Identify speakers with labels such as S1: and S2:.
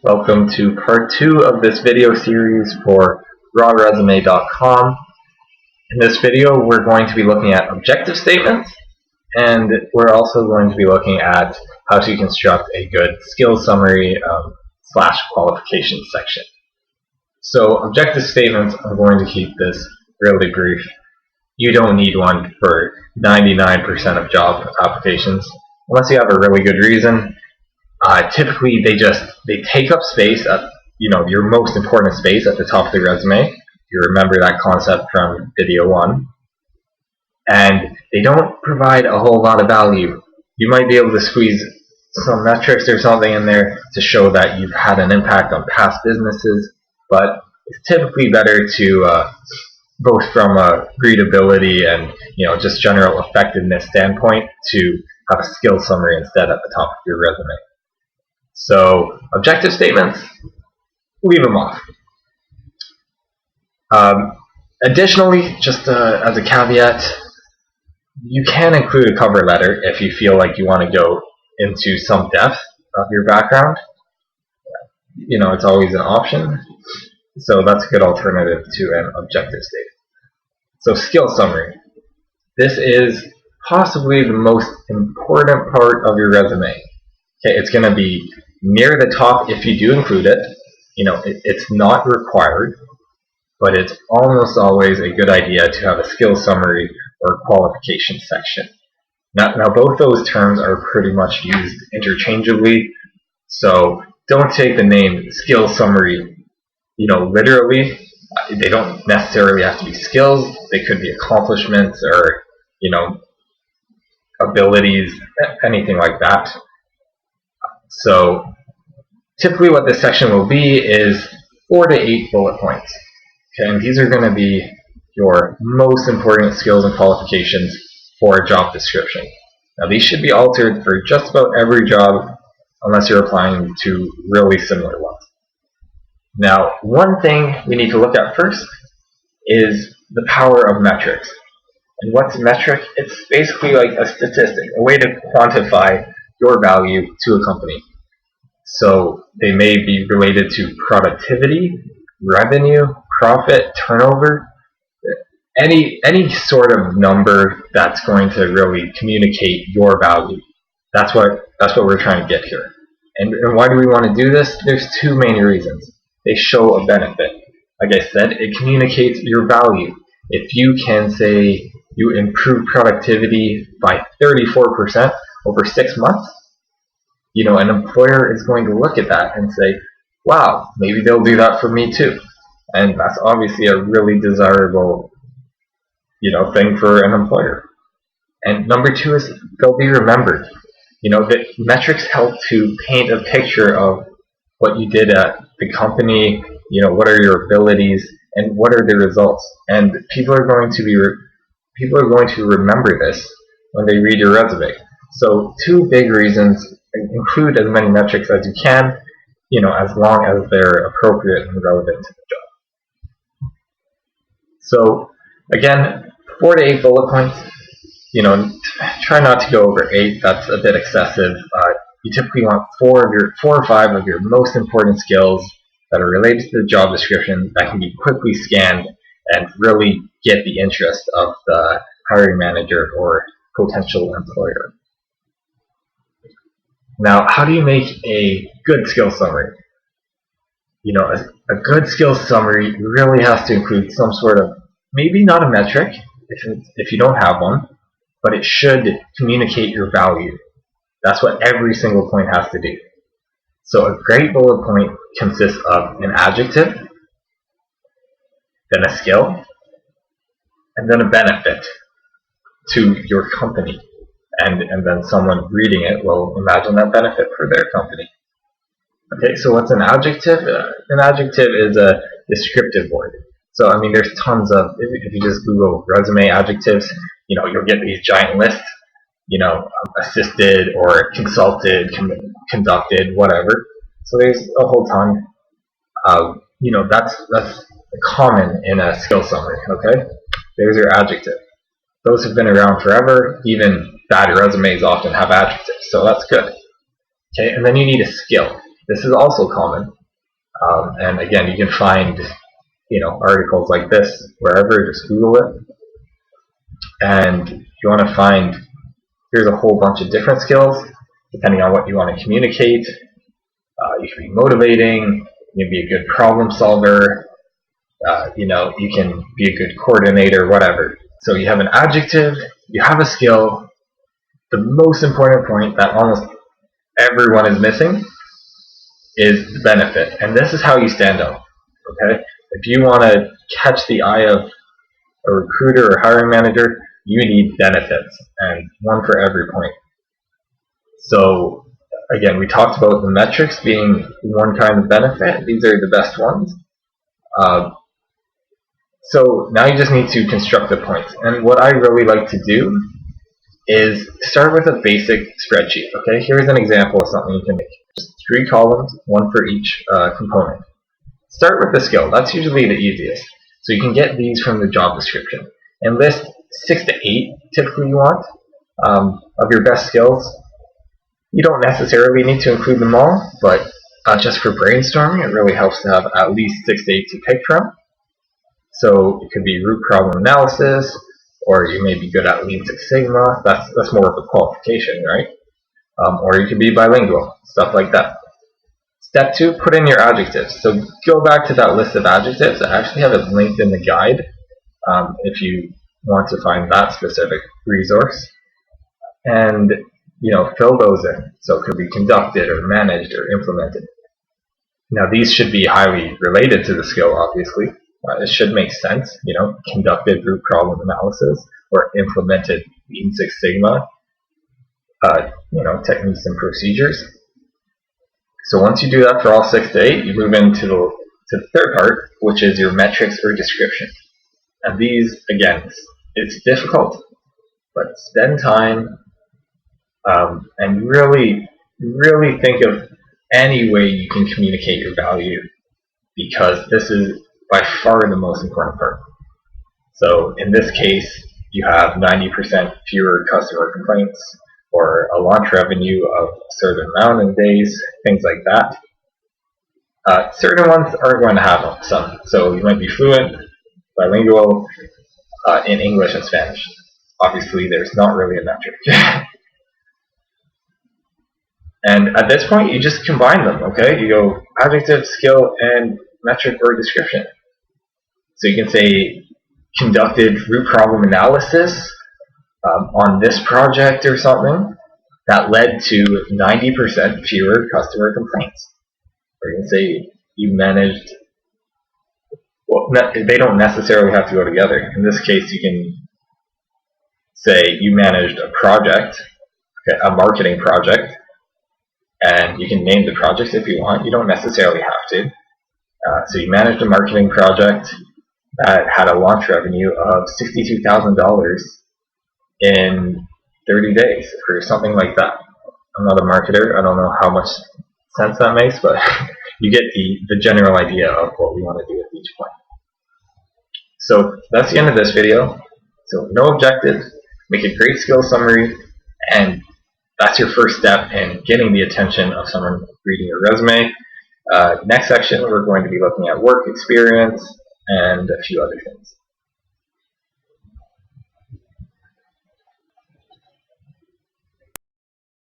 S1: Welcome to part 2 of this video series for rawresume.com. In this video, we're going to be looking at objective statements, and we're also going to be looking at how to construct a good skills summary slash qualification section. So objective statements, I'm going to keep this really brief. You don't need one for 99% of job applications, unless you have a really good reason. Typically, they take up space at your most important space at the top of the resume. You remember that concept from video 1, and they don't provide a whole lot of value. You might be able to squeeze some metrics or something in there to show that you've had an impact on past businesses, but it's typically better to both from a readability and just general effectiveness standpoint to have a skill summary instead at the top of your resume. So objective statements, leave them off. Additionally, just as a caveat, you can include a cover letter if you feel like you want to go into some depth of your background. It's always an option. So that's a good alternative to an objective statement. So skill summary. This is possibly the most important part of your resume. Okay, it's going to be near the top if you do include it. It's not required, but it's almost always a good idea to have a skill summary or qualification section. Now both those terms are pretty much used interchangeably, so don't take the name skill summary literally. They don't necessarily have to be skills. They could be accomplishments or abilities, anything like that. So typically what this section will be is 4 to 8 bullet points. Okay, and these are going to be your most important skills and qualifications for a job description. Now these should be altered for just about every job unless you're applying to really similar ones. Now one thing we need to look at first is the power of metrics. And what's a metric? It's basically like a statistic, a way to quantify your value to a company. So they may be related to productivity, revenue, profit, turnover, any sort of number that's going to really communicate your value. That's what we're trying to get here. And why do we want to do this? There's two main reasons. They show a benefit. Like I said, it communicates your value. If you can say you improve productivity by 34% over 6 months, an employer is going to look at that and say, wow, maybe they'll do that for me too. And that's obviously a really desirable thing for an employer. And number 2 is they'll be remembered. The metrics help to paint a picture of what you did at the company, what are your abilities and what are the results. And people are going to remember this when they read your resume. So 2 big reasons: include as many metrics as you can, as long as they're appropriate and relevant to the job. So again, 4 to 8 bullet points. Try not to go over 8. That's a bit excessive. You typically want 4 or 5 of your most important skills that are related to the job description that can be quickly scanned and really get the interest of the hiring manager or potential employer. Now, how do you make a good skill summary? A good skill summary really has to include some sort of, maybe not a metric if you don't have one, but it should communicate your value. That's what every single point has to do. So a great bullet point consists of an adjective, then a skill, and then a benefit to your company. And then someone reading it will imagine that benefit for their company. Okay, so what's an adjective? An adjective is a descriptive word. So there's tons of, if you just Google resume adjectives, you'll get these giant lists. Assisted or consulted, conducted, whatever. So there's a whole ton. That's common in a skill summary. Okay, there's your adjective. Those have been around forever. Even bad resumes often have adjectives, so that's good. Okay, and then you need a skill. This is also common. And again, you can find articles like this wherever. Just Google it, and you want to find, here's a whole bunch of different skills depending on what you want to communicate. You can be motivating, you can be a good problem solver, you can be a good coordinator, whatever. So you have an adjective, you have a skill. The most important point that almost everyone is missing is the benefit, and this is how you stand out. Okay, if you want to catch the eye of a recruiter or hiring manager, you need benefits, and one for every point. So again, we talked about the metrics being one kind of benefit. These are the best ones. So now you just need to construct the points. And what I really like to do is start with a basic spreadsheet. Okay, here's an example of something you can make. Just 3 columns, one for each component. Start with the skill. That's usually the easiest. So you can get these from the job description. And list 6 to 8, typically you want, of your best skills. You don't necessarily need to include them all, but just for brainstorming, it really helps to have at least 6 to 8 to pick from. So it could be root problem analysis, or you may be good at Lean Six Sigma. That's more of a qualification, right? Or you could be bilingual, stuff like that. Step 2, put in your adjectives. So go back to that list of adjectives. I actually have it linked in the guide if you want to find that specific resource. And fill those in. So it could be conducted or managed or implemented. Now these should be highly related to the skill, obviously. It should make sense, conducted root problem analysis or implemented Lean Six Sigma, techniques and procedures. So once you do that for all 6 to 8, you move into the third part, which is your metrics or description. And these, again, it's difficult, but spend time and really, really think of any way you can communicate your value, because this is by far the most important part. So in this case, you have 90% fewer customer complaints, or a launch revenue of a certain amount in days, things like that. Certain ones are going to have some. So you might be fluent, bilingual in English and Spanish. Obviously, there's not really a metric. And at this point, you just combine them, okay? You go adjective, skill, and metric or description. So you can say conducted root problem analysis on this project or something that led to 90% fewer customer complaints. Or you can say you managed, well, they don't necessarily have to go together. In this case, you can say you managed a project, a marketing project, and you can name the project if you want. You don't necessarily have to. So you managed a marketing project that had a launch revenue of $62,000 in 30 days or something like that. I'm not a marketer. I don't know how much sense that makes, but you get the general idea of what we want to do at each point. So that's the end of this video. So no objectives, make a great skill summary, and that's your first step in getting the attention of someone reading your resume. Next section, we're going to be looking at work experience and a few other things.